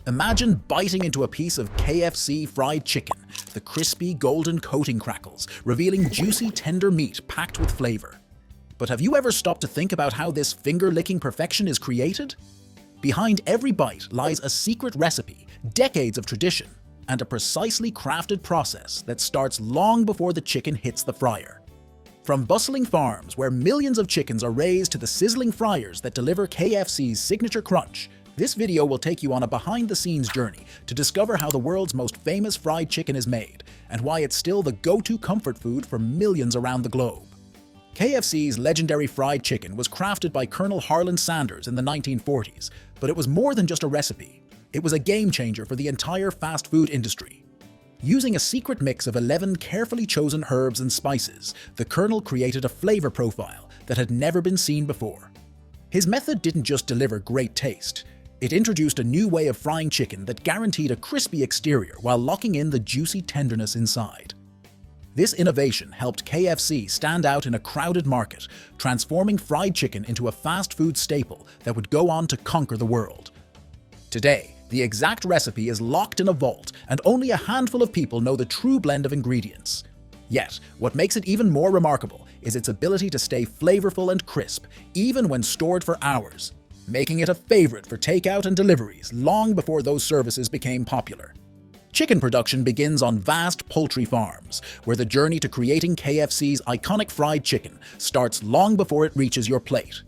Imagine biting into a piece of KFC fried chicken, the crispy golden coating crackles, revealing juicy tender meat packed with flavor. But have you ever stopped to think about how this finger-licking perfection is created? Behind every bite lies a secret recipe, decades of tradition, and a precisely crafted process that starts long before the chicken hits the fryer. From bustling farms where millions of chickens are raised to the sizzling fryers that deliver KFC's signature crunch, this video will take you on a behind-the-scenes journey to discover how the world's most famous fried chicken is made and why it's still the go-to comfort food for millions around the globe. KFC's legendary fried chicken was crafted by Colonel Harlan Sanders in the 1940s, but it was more than just a recipe. It was a game-changer for the entire fast food industry. Using a secret mix of 11 carefully chosen herbs and spices, the Colonel created a flavor profile that had never been seen before. His method didn't just deliver great taste. It introduced a new way of frying chicken that guaranteed a crispy exterior while locking in the juicy tenderness inside. This innovation helped KFC stand out in a crowded market, transforming fried chicken into a fast food staple that would go on to conquer the world. Today, the exact recipe is locked in a vault, and only a handful of people know the true blend of ingredients. Yet, what makes it even more remarkable is its ability to stay flavorful and crisp, even when stored for hours, making it a favorite for takeout and deliveries long before those services became popular. Chicken production begins on vast poultry farms, where the journey to creating KFC's iconic fried chicken starts long before it reaches your plate.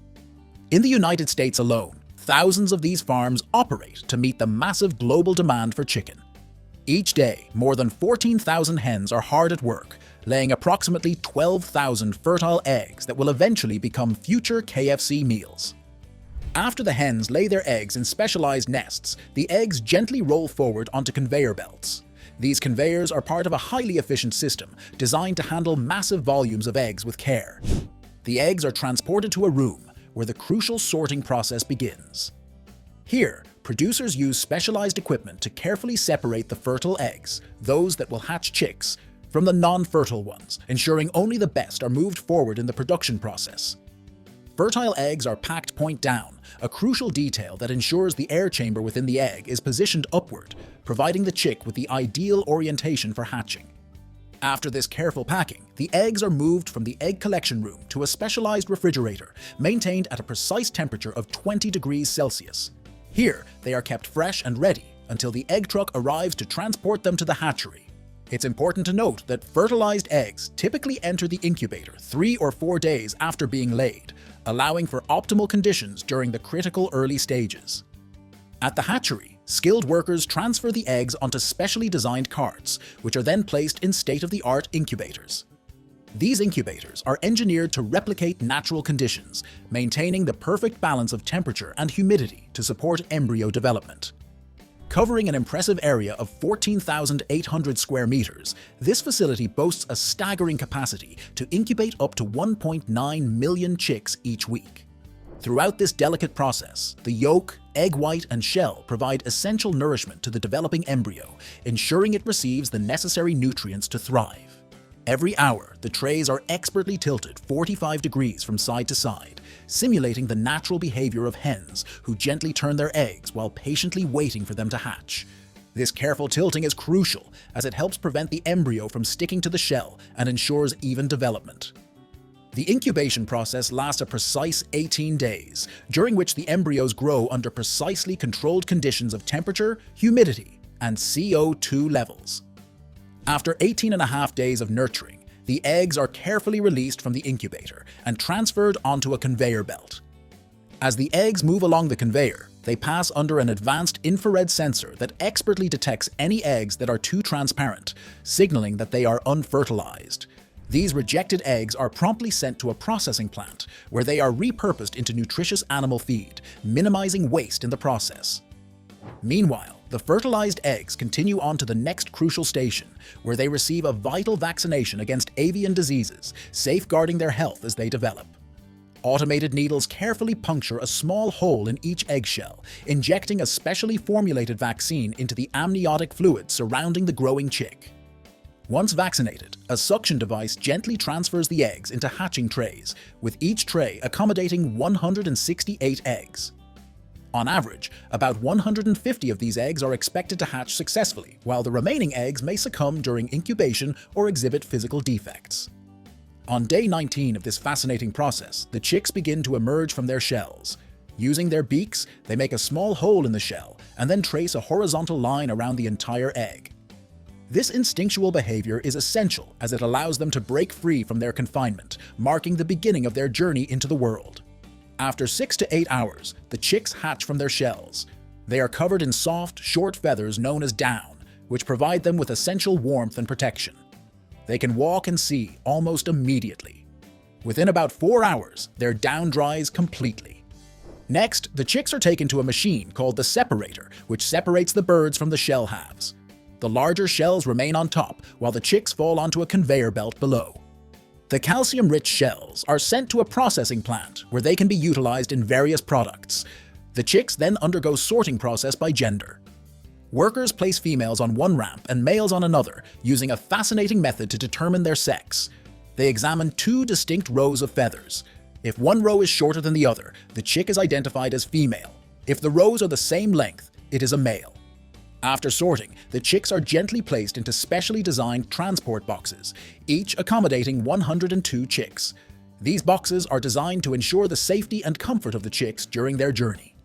In the United States alone, thousands of these farms operate to meet the massive global demand for chicken. Each day, more than 14,000 hens are hard at work, laying approximately 12,000 fertile eggs that will eventually become future KFC meals. After the hens lay their eggs in specialized nests, the eggs gently roll forward onto conveyor belts. These conveyors are part of a highly efficient system designed to handle massive volumes of eggs with care. The eggs are transported to a room where the crucial sorting process begins. Here, producers use specialized equipment to carefully separate the fertile eggs, those that will hatch chicks, from the non-fertile ones, ensuring only the best are moved forward in the production process. Fertile eggs are packed point down, a crucial detail that ensures the air chamber within the egg is positioned upward, providing the chick with the ideal orientation for hatching. After this careful packing, the eggs are moved from the egg collection room to a specialized refrigerator, maintained at a precise temperature of 20 degrees Celsius. Here, they are kept fresh and ready until the egg truck arrives to transport them to the hatchery. It's important to note that fertilized eggs typically enter the incubator 3 or 4 days after being laid, allowing for optimal conditions during the critical early stages. At the hatchery, skilled workers transfer the eggs onto specially designed carts, which are then placed in state-of-the-art incubators. These incubators are engineered to replicate natural conditions, maintaining the perfect balance of temperature and humidity to support embryo development. Covering an impressive area of 14,800 square meters, this facility boasts a staggering capacity to incubate up to 1.9 million chicks each week. Throughout this delicate process, the yolk, egg white, and shell provide essential nourishment to the developing embryo, ensuring it receives the necessary nutrients to thrive. Every hour, the trays are expertly tilted 45 degrees from side to side, simulating the natural behavior of hens who gently turn their eggs while patiently waiting for them to hatch. This careful tilting is crucial as it helps prevent the embryo from sticking to the shell and ensures even development. The incubation process lasts a precise 18 days, during which the embryos grow under precisely controlled conditions of temperature, humidity, and CO2 levels. After 18.5 days of nurturing, the eggs are carefully released from the incubator and transferred onto a conveyor belt. As the eggs move along the conveyor, they pass under an advanced infrared sensor that expertly detects any eggs that are too transparent, signaling that they are unfertilized. These rejected eggs are promptly sent to a processing plant, where they are repurposed into nutritious animal feed, minimizing waste in the process. Meanwhile, the fertilized eggs continue on to the next crucial station, where they receive a vital vaccination against avian diseases, safeguarding their health as they develop. Automated needles carefully puncture a small hole in each eggshell, injecting a specially formulated vaccine into the amniotic fluid surrounding the growing chick. Once vaccinated, a suction device gently transfers the eggs into hatching trays, with each tray accommodating 168 eggs. On average, about 150 of these eggs are expected to hatch successfully, while the remaining eggs may succumb during incubation or exhibit physical defects. On day 19 of this fascinating process, the chicks begin to emerge from their shells. Using their beaks, they make a small hole in the shell and then trace a horizontal line around the entire egg. This instinctual behavior is essential as it allows them to break free from their confinement, marking the beginning of their journey into the world. After 6 to 8 hours, the chicks hatch from their shells. They are covered in soft, short feathers known as down, which provide them with essential warmth and protection. They can walk and see almost immediately. Within about 4 hours, their down dries completely. Next, the chicks are taken to a machine called the separator, which separates the birds from the shell halves. The larger shells remain on top, while the chicks fall onto a conveyor belt below. The calcium-rich shells are sent to a processing plant where they can be utilized in various products. The chicks then undergo sorting process by gender. Workers place females on one ramp and males on another, using a fascinating method to determine their sex. They examine 2 distinct rows of feathers. If one row is shorter than the other, the chick is identified as female. If the rows are the same length, it is a male. After sorting, the chicks are gently placed into specially designed transport boxes, each accommodating 102 chicks. These boxes are designed to ensure the safety and comfort of the chicks during their journey.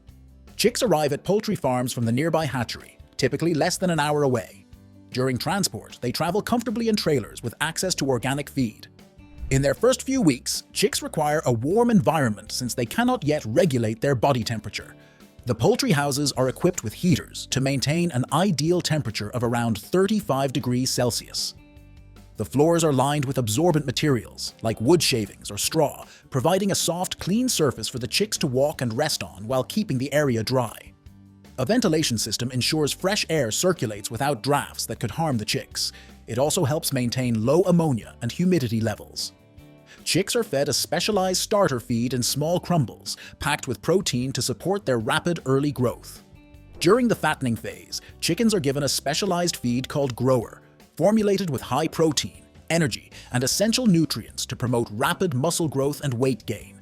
Chicks arrive at poultry farms from the nearby hatchery, typically less than an hour away. During transport, they travel comfortably in trailers with access to organic feed. In their first few weeks, chicks require a warm environment since they cannot yet regulate their body temperature. The poultry houses are equipped with heaters to maintain an ideal temperature of around 35 degrees Celsius. The floors are lined with absorbent materials, like wood shavings or straw, providing a soft, clean surface for the chicks to walk and rest on while keeping the area dry. A ventilation system ensures fresh air circulates without drafts that could harm the chicks. It also helps maintain low ammonia and humidity levels. Chicks are fed a specialized starter feed in small crumbles, packed with protein to support their rapid early growth. During the fattening phase, chickens are given a specialized feed called grower, formulated with high protein, energy, and essential nutrients to promote rapid muscle growth and weight gain.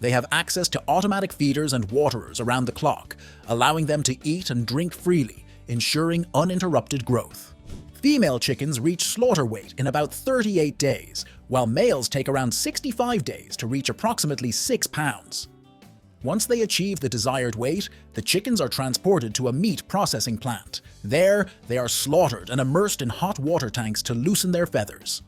They have access to automatic feeders and waterers around the clock, allowing them to eat and drink freely, ensuring uninterrupted growth. Female chickens reach slaughter weight in about 38 days, while males take around 65 days to reach approximately 6 pounds. Once they achieve the desired weight, the chickens are transported to a meat processing plant. There, they are slaughtered and immersed in hot water tanks to loosen their feathers.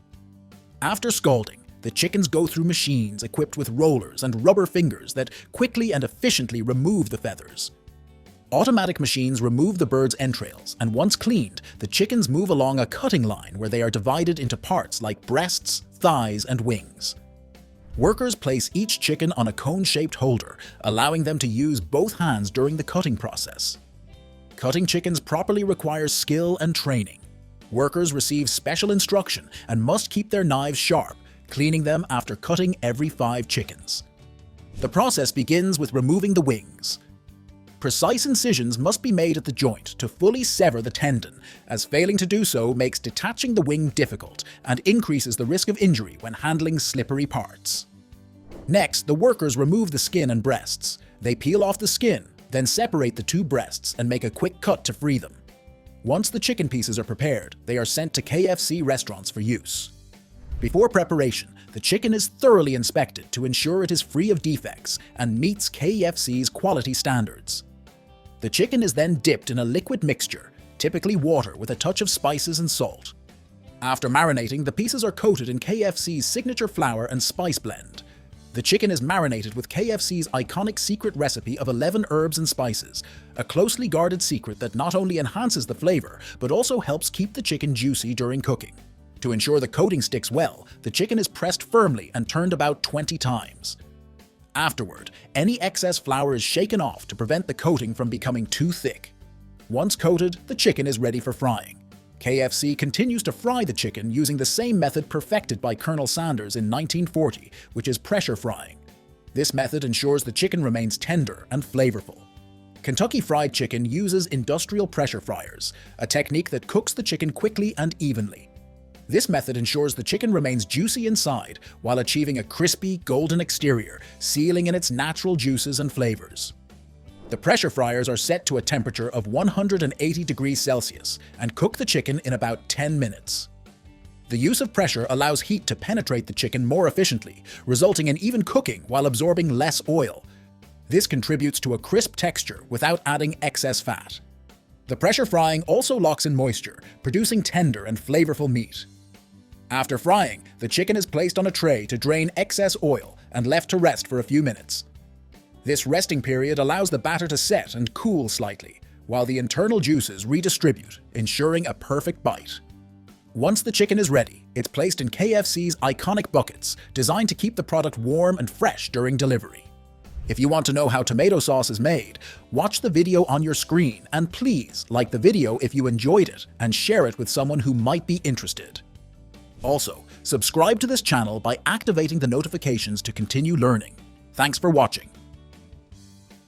After scalding, the chickens go through machines equipped with rollers and rubber fingers that quickly and efficiently remove the feathers. Automatic machines remove the bird's entrails, and once cleaned, the chickens move along a cutting line where they are divided into parts like breasts, thighs, and wings. Workers place each chicken on a cone-shaped holder, allowing them to use both hands during the cutting process. Cutting chickens properly requires skill and training. Workers receive special instruction and must keep their knives sharp, cleaning them after cutting every 5 chickens. The process begins with removing the wings. Precise incisions must be made at the joint to fully sever the tendon, as failing to do so makes detaching the wing difficult and increases the risk of injury when handling slippery parts. Next, the workers remove the skin and breasts. They peel off the skin, then separate the 2 breasts and make a quick cut to free them. Once the chicken pieces are prepared, they are sent to KFC restaurants for use. Before preparation, the chicken is thoroughly inspected to ensure it is free of defects and meets KFC's quality standards. The chicken is then dipped in a liquid mixture, typically water with a touch of spices and salt. After marinating, the pieces are coated in KFC's signature flour and spice blend. The chicken is marinated with KFC's iconic secret recipe of 11 herbs and spices, a closely guarded secret that not only enhances the flavor, but also helps keep the chicken juicy during cooking. To ensure the coating sticks well, the chicken is pressed firmly and turned about 20 times. Afterward, any excess flour is shaken off to prevent the coating from becoming too thick. Once coated, the chicken is ready for frying. KFC continues to fry the chicken using the same method perfected by Colonel Sanders in 1940, which is pressure frying. This method ensures the chicken remains tender and flavorful. Kentucky Fried Chicken uses industrial pressure fryers, a technique that cooks the chicken quickly and evenly. This method ensures the chicken remains juicy inside while achieving a crispy, golden exterior, sealing in its natural juices and flavors. The pressure fryers are set to a temperature of 180 degrees Celsius and cook the chicken in about 10 minutes. The use of pressure allows heat to penetrate the chicken more efficiently, resulting in even cooking while absorbing less oil. This contributes to a crisp texture without adding excess fat. The pressure frying also locks in moisture, producing tender and flavorful meat. After frying, the chicken is placed on a tray to drain excess oil and left to rest for a few minutes. This resting period allows the batter to set and cool slightly, while the internal juices redistribute, ensuring a perfect bite. Once the chicken is ready, it's placed in KFC's iconic buckets, designed to keep the product warm and fresh during delivery. If you want to know how tomato sauce is made, watch the video on your screen and please like the video if you enjoyed it and share it with someone who might be interested. Also, subscribe to this channel by activating the notifications to continue learning. Thanks for watching.